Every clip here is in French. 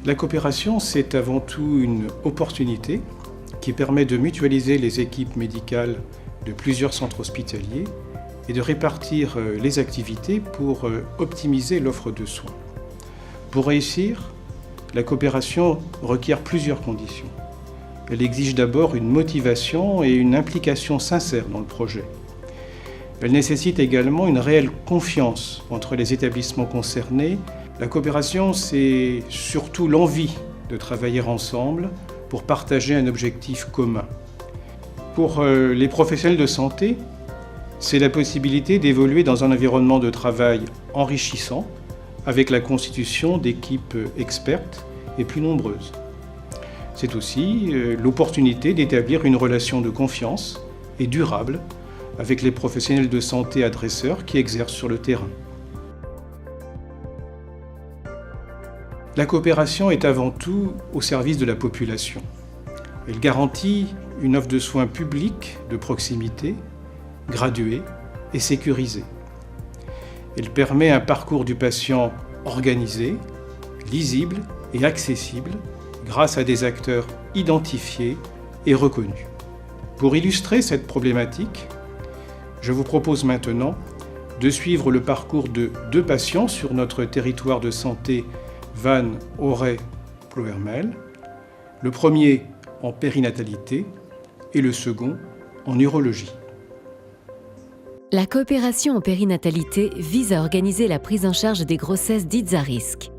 La coopération, c'est avant tout une opportunité qui permet de mutualiser les équipes médicales de plusieurs centres hospitaliers et de répartir les activités pour optimiser l'offre de soins. Pour réussir, la coopération requiert plusieurs conditions. Elle exige d'abord une motivation et une implication sincère dans le projet. Elle nécessite également une réelle confiance entre les établissements concernés. La coopération, c'est surtout l'envie de travailler ensemble pour partager un objectif commun. Pour les professionnels de santé, c'est la possibilité d'évoluer dans un environnement de travail enrichissant avec la constitution d'équipes expertes et plus nombreuses. C'est aussi l'opportunité d'établir une relation de confiance et durable avec les professionnels de santé adresseurs qui exercent sur le terrain. La coopération est avant tout au service de la population. Elle garantit une offre de soins publics de proximité, graduée et sécurisée. Elle permet un parcours du patient organisé, lisible et accessible grâce à des acteurs identifiés et reconnus. Pour illustrer cette problématique, je vous propose maintenant de suivre le parcours de 2 patients sur notre territoire de santé Vannes-Auray-Ploërmel, le premier en périnatalité et le second en urologie. La coopération en périnatalité vise à organiser la prise en charge des grossesses dites à risque.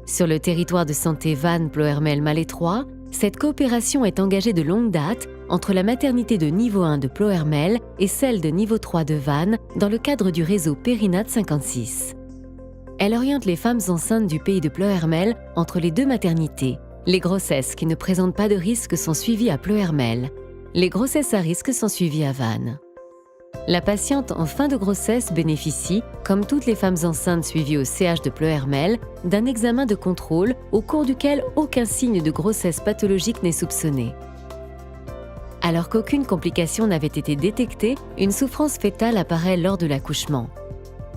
Sur le territoire de santé Vannes-Ploërmel-Malétroit, cette coopération est engagée de longue date entre la maternité de niveau 1 de Ploërmel et celle de niveau 3 de Vannes dans le cadre du réseau Périnat 56. Elle oriente les femmes enceintes du pays de Ploërmel entre les 2 maternités. Les grossesses qui ne présentent pas de risque sont suivies à Ploërmel. Les grossesses à risque sont suivies à Vannes. La patiente en fin de grossesse bénéficie, comme toutes les femmes enceintes suivies au CH de Ploërmel, d'un examen de contrôle au cours duquel aucun signe de grossesse pathologique n'est soupçonné. Alors qu'aucune complication n'avait été détectée, une souffrance fœtale apparaît lors de l'accouchement.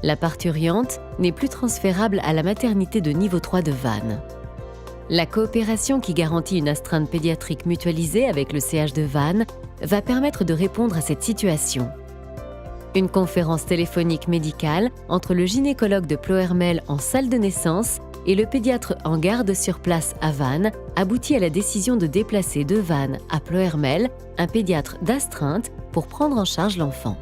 La parturiente n'est plus transférable à la maternité de niveau 3 de Vannes. La coopération qui garantit une astreinte pédiatrique mutualisée avec le CH de Vannes va permettre de répondre à cette situation. Une conférence téléphonique médicale entre le gynécologue de Ploërmel en salle de naissance et le pédiatre en garde sur place à Vannes aboutit à la décision de déplacer de Vannes à Ploërmel un pédiatre d'astreinte pour prendre en charge l'enfant.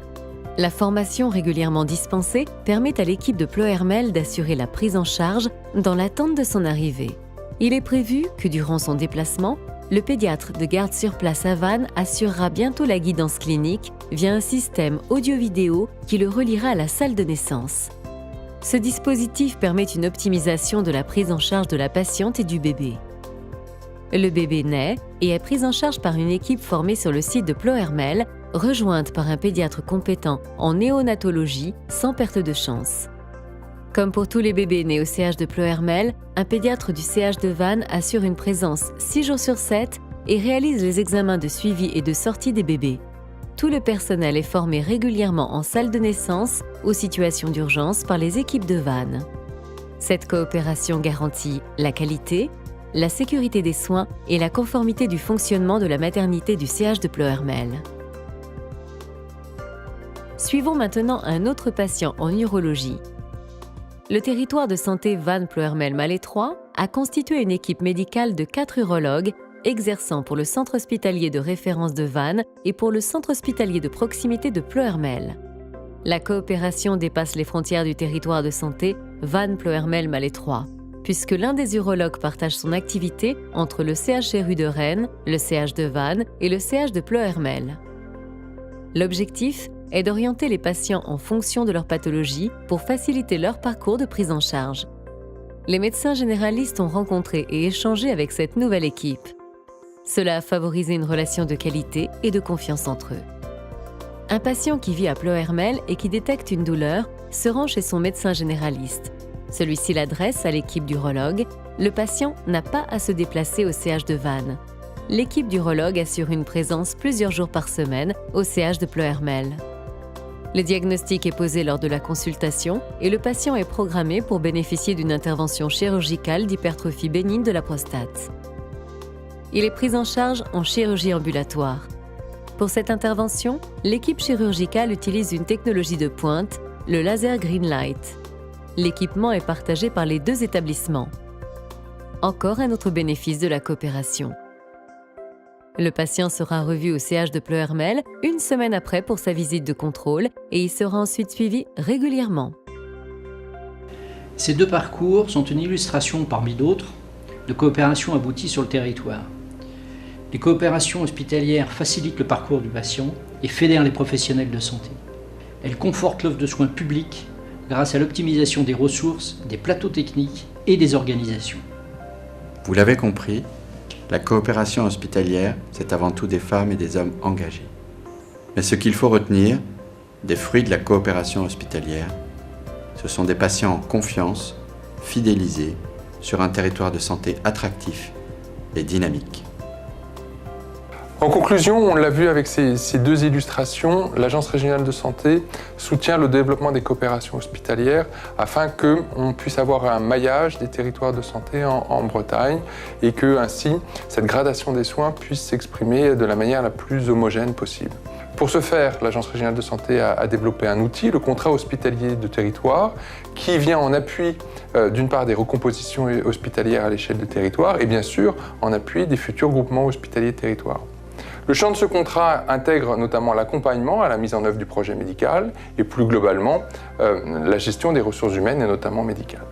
La formation régulièrement dispensée permet à l'équipe de Ploërmel d'assurer la prise en charge dans l'attente de son arrivée. Il est prévu que durant son déplacement, le pédiatre de garde sur place à Vannes assurera bientôt la guidance clinique via un système audio-vidéo qui le reliera à la salle de naissance. Ce dispositif permet une optimisation de la prise en charge de la patiente et du bébé. Le bébé naît et est pris en charge par une équipe formée sur le site de Ploërmel, rejointe par un pédiatre compétent en néonatologie sans perte de chance. Comme pour tous les bébés nés au CH de Ploërmel, un pédiatre du CH de Vannes assure une présence 6 jours sur 7 et réalise les examens de suivi et de sortie des bébés. Tout le personnel est formé régulièrement en salle de naissance aux situations d'urgence par les équipes de Vannes. Cette coopération garantit la qualité, la sécurité des soins et la conformité du fonctionnement de la maternité du CH de Ploërmel. Suivons maintenant un autre patient en urologie. Le territoire de santé Vannes-Ploërmel-Malétroit a constitué une équipe médicale de 4 urologues exerçant pour le centre hospitalier de référence de Vannes et pour le centre hospitalier de proximité de Ploërmel. La coopération dépasse les frontières du territoire de santé Vannes-Ploërmel-Malétroit, puisque l'un des urologues partage son activité entre le CHRU de Rennes, le CH de Vannes et le CH de Ploërmel. L'objectif est d'orienter les patients en fonction de leur pathologie pour faciliter leur parcours de prise en charge. Les médecins généralistes ont rencontré et échangé avec cette nouvelle équipe. Cela a favorisé une relation de qualité et de confiance entre eux. Un patient qui vit à Ploërmel et qui détecte une douleur se rend chez son médecin généraliste. Celui-ci l'adresse à l'équipe d'urologue. Le patient n'a pas à se déplacer au CH de Vannes. L'équipe d'urologue assure une présence plusieurs jours par semaine au CH de Ploërmel. Le diagnostic est posé lors de la consultation et le patient est programmé pour bénéficier d'une intervention chirurgicale d'hypertrophie bénigne de la prostate. Il est pris en charge en chirurgie ambulatoire. Pour cette intervention, l'équipe chirurgicale utilise une technologie de pointe, le laser Green Light. L'équipement est partagé par les 2 établissements. Encore un autre bénéfice de la coopération. Le patient sera revu au CH de Ploërmel 1 semaine après pour sa visite de contrôle et il sera ensuite suivi régulièrement. Ces 2 parcours sont une illustration, parmi d'autres, de coopération aboutie sur le territoire. Les coopérations hospitalières facilitent le parcours du patient et fédèrent les professionnels de santé. Elles confortent l'offre de soins publics grâce à l'optimisation des ressources, des plateaux techniques et des organisations. Vous l'avez compris, la coopération hospitalière, c'est avant tout des femmes et des hommes engagés. Mais ce qu'il faut retenir, des fruits de la coopération hospitalière, ce sont des patients en confiance, fidélisés, sur un territoire de santé attractif et dynamique. En conclusion, on l'a vu avec ces 2 illustrations, l'Agence régionale de santé soutient le développement des coopérations hospitalières afin qu'on puisse avoir un maillage des territoires de santé en Bretagne et que ainsi cette gradation des soins puisse s'exprimer de la manière la plus homogène possible. Pour ce faire, l'Agence régionale de santé a développé un outil, le contrat hospitalier de territoire, qui vient en appui d'une part des recompositions hospitalières à l'échelle du territoire et bien sûr en appui des futurs groupements hospitaliers de territoire. Le champ de ce contrat intègre notamment l'accompagnement à la mise en œuvre du projet médical et plus globalement la gestion des ressources humaines et notamment médicales.